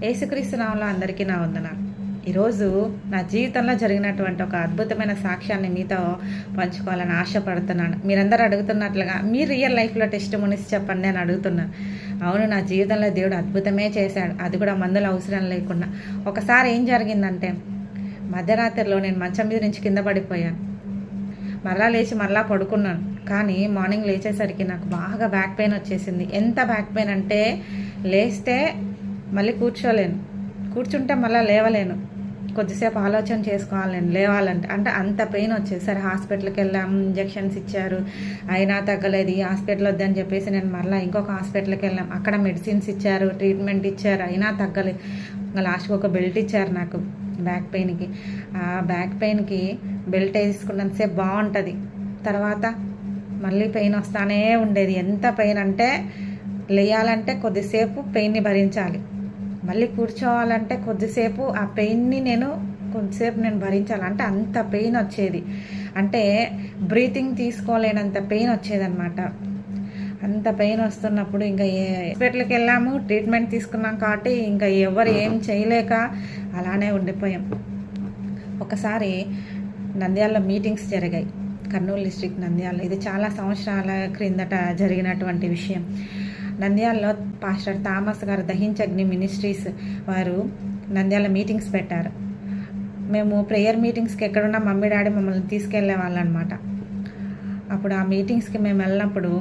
యేసుక్రీస్తు నామములో అందరికీ నా వందనాలు. ఈరోజు నా జీవితంలో జరిగినటువంటి ఒక అద్భుతమైన సాక్ష్యాన్ని మీతో పంచుకోవాలని ఆశపడుతున్నాను. మీరందరూ అడుగుతున్నట్లుగా మీ రియల్ లైఫ్లో టెస్టిమోనీస్ చెప్పండి అని అడుగుతున్నాను. అవును, నా జీవితంలో దేవుడు అద్భుతమే చేశాడు, అది కూడా మందుల అవసరం లేకుండా. ఒకసారి ఏం జరిగిందంటే, మధ్యరాత్రిలో నేను మంచం మీద నుంచి కింద పడిపోయాను. మరలా లేచి మరలా పడుకున్నాను. కానీ మార్నింగ్ లేచేసరికి నాకు బాగా బ్యాక్ పెయిన్ వచ్చేసింది. ఎంత బ్యాక్ పెయిన్ అంటే, లేస్తే మళ్ళీ కూర్చోలేను, కూర్చుంటే మళ్ళీ లేవలేను, కొద్దిసేపు ఆలోచన చేసుకోవాలి నేను లేవాలంటే. అంటే అంత పెయిన్ వచ్చేది. సరే హాస్పిటల్కి వెళ్ళాము, ఇంజెక్షన్స్ ఇచ్చారు, అయినా తగ్గలేదు. ఈ హాస్పిటల్ వద్దని చెప్పేసి నేను మళ్ళీ ఇంకొక హాస్పిటల్కి వెళ్ళాం. అక్కడ మెడిసిన్స్ ఇచ్చారు, ట్రీట్మెంట్ ఇచ్చారు, అయినా తగ్గలేదు. ఇంకా లాస్ట్కి ఒక బెల్ట్ ఇచ్చారు నాకు బ్యాక్ పెయిన్కి. ఆ బ్యాక్ పెయిన్కి బెల్ట్ వేసుకున్నంతసేపు బాగుంటుంది, తర్వాత మళ్ళీ పెయిన్ వస్తానే ఉండేది. ఎంత పెయిన్ అంటే, లేయాలంటే కొద్దిసేపు పెయిన్ని భరించాలి, మళ్ళీ కూర్చోవాలంటే కొద్దిసేపు ఆ పెయిన్ని కొద్దిసేపు నేను భరించాలి. అంటే అంత పెయిన్ వచ్చేది. అంటే బ్రీతింగ్ తీసుకోలేనంత పెయిన్ వచ్చేదన్నమాట. అంత పెయిన్ వస్తున్నప్పుడు ఇంకా హాస్పిటల్కి వెళ్ళాము, ట్రీట్మెంట్ తీసుకున్నాం కాబట్టి ఇంకా ఎవరు ఏం చేయలేక అలానే ఉండిపోయాం. ఒకసారి నంద్యాలలో మీటింగ్స్ జరిగాయి, కర్నూలు డిస్ట్రిక్ట్ నంద్యాల. ఇది చాలా సంవత్సరాల క్రిందట జరిగినటువంటి విషయం. నంద్యాలలో పాస్టర్ థామస్ గారు దహించగ్ని మినిస్ట్రీస్ వారు నంద్యాల మీటింగ్స్ పెట్టారు. మేము ప్రేయర్ మీటింగ్స్కి ఎక్కడున్నా మమ్మీ డాడీ మమ్మల్ని తీసుకెళ్లే వాళ్ళు అనమాట. అప్పుడు ఆ మీటింగ్స్కి మేము వెళ్ళినప్పుడు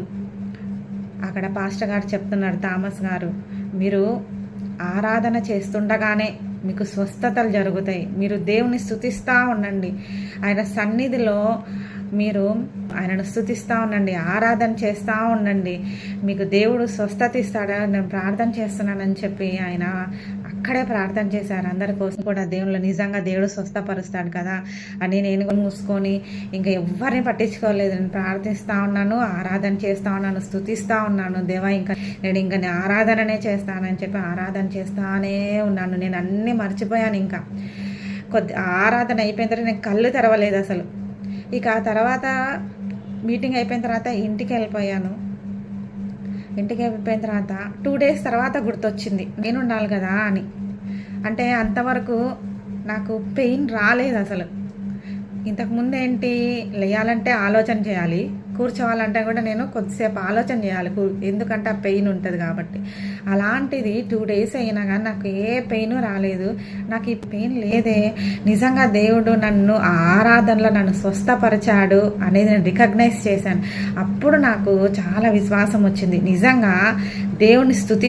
అక్కడ పాస్టర్ గారు చెప్తున్నారు, థామస్ గారు, మీరు ఆరాధన చేస్తుండగానే మీకు స్వస్థతలు జరుగుతాయి. మీరు దేవుని స్తుతిస్తూ ఉండండి, ఆయన సన్నిధిలో మీరు ఆయనను స్తుతిస్తూ ఉండండి, ఆరాధన చేస్తూ ఉండండి, మీకు దేవుడు స్వస్థత ఇస్తాడని నేను ప్రార్థన చేస్తున్నానని చెప్పి ఆయన అక్కడే ప్రార్థన చేశారు. అందరి కోసం కూడా దేవుళ్ళు నిజంగా దేవుడు స్వస్థపరుస్తాడు కదా అని నేను మూసుకొని ఇంకా ఎవరిని పట్టించుకోలేదు. నేను ప్రార్థిస్తూ ఉన్నాను, ఆరాధన చేస్తూ ఉన్నాను, స్తుతిస్తూ ఉన్నాను. దేవా ఇంకా నేను ఆరాధననే చేస్తానని చెప్పి ఆరాధన చేస్తానే ఉన్నాను. నేను అన్నీ మర్చిపోయాను. ఇంకా ఆరాధన అయిపోయిన తర్వాత నేను కళ్ళు తెరవలేదు అసలు. ఇక ఆ తర్వాత మీటింగ్ అయిపోయిన తర్వాత ఇంటికి వెళ్ళిపోయాను. ఇంటికి వెళ్ళిపోయిన తర్వాత 2 days తర్వాత గుర్తొచ్చింది, నేను ఉండాలి కదా అని. అంటే అంతవరకు నాకు పెయిన్ రాలేదు అసలు. ఇంతకుముందు ఏంటి, లేయాలంటే ఆలోచన చేయాలి, కూర్చోవాలంటే కూడా నేను కొద్దిసేపు ఆలోచన చేయాలి, ఎందుకంటే ఆ పెయిన్ ఉంటుంది కాబట్టి. అలాంటిది 2 days అయినా కానీ నాకు ఏ పెయిన్ రాలేదు. నాకు ఈ పెయిన్ లేదే, నిజంగా దేవుడు నన్ను ఆరాధనలో నన్ను స్వస్థపరిచాడు అనేది నేను రికగ్నైజ్ చేశాను. అప్పుడు నాకు చాలా విశ్వాసం వచ్చింది. నిజంగా దేవుని స్తుతి